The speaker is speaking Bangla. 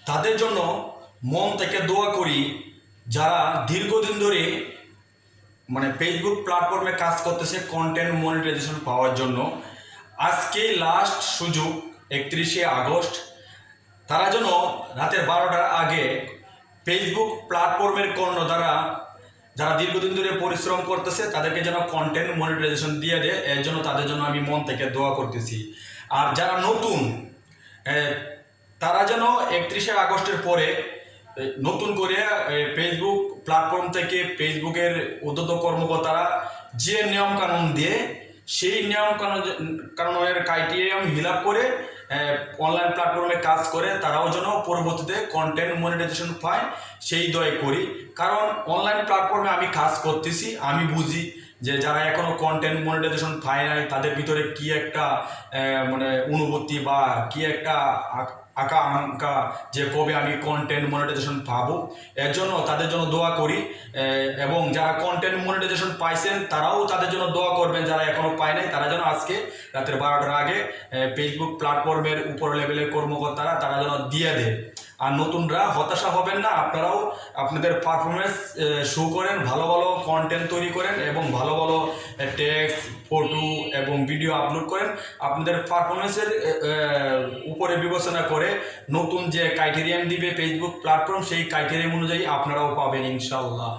তাদের জন্য মন থেকে দোয়া করি যারা দীর্ঘদিন ধরে ফেসবুক প্ল্যাটফর্মে কাজ করতেছে কন্টেন্ট মনিটাইজেশন পাওয়ার জন্য। আজকে লাস্ট সুযোগ 31শে আগস্ট। তারা যেন রাতের 12টার আগে ফেসবুক প্ল্যাটফর্মের কর্ণধারা যারা দীর্ঘদিন ধরে পরিশ্রম করতেছে তাদেরকে যেন কন্টেন্ট মনিটাইজেশন দিয়ে দেয়, এর জন্য তাদের জন্য আমি মন থেকে দোয়া করতেছি। আর যারা নতুন তারা যেন 31শে আগস্টের পরে নতুন করে ফেসবুক প্ল্যাটফর্ম থেকে ফেসবুকের ঊর্ধ্বতন কর্মকর্তারা যে নিয়মকানুন দিয়ে সেই নিয়মকানুনের ক্রাইটেরিয়াম ফিল আপ করে অনলাইন প্ল্যাটফর্মে কাজ করে তারাও যেন পরবর্তীতে কন্টেন্ট মনিটাইজেশন পায় সেই দয় করি। কারণ অনলাইন প্ল্যাটফর্মে আমি কাজ করতেছি, আমি বুঝি যে যারা এখনও কন্টেন্ট মনিটাইজেশন পায় নাই তাদের ভিতরে কি একটা অনুভূতি বা কি একটা আকাঙ্ক্ষা যে কবে আমি কন্টেন্ট মনিটাইজেশন পাবো। এর জন্য তাদের জন্য দোয়া করি এবং যারা কন্টেন্ট মনিটাইজেশন পাইছেন তারাও তাদের জন্য দোয়া করবেন, যারা এখনও পায় নাই তারা যেন আজকে রাতের 12টার আগে ফেসবুক প্ল্যাটফর্মের উপর লেভেলের কর্মকর্তারা তারা যেন দিয়ে দেয়। আর নতুনরা হতাশা হবেন না, আপনারাও আপনাদের পারফরমেন্স শো করেন, ভালো ভালো কন্টেন্ট তৈরি করেন এবং ভালো ভালো টেক্সট, ফটো এবং ভিডিও আপলোড করেন। আপনাদের পারফরমেন্সের উপরে বিবেচনা করে নতুন যে ক্রাইটেরিয়াম দিবে ফেসবুক প্ল্যাটফর্ম সেই ক্রাইটেরিয়াম অনুযায়ী আপনারাও পাবেন ইনশাআল্লাহ।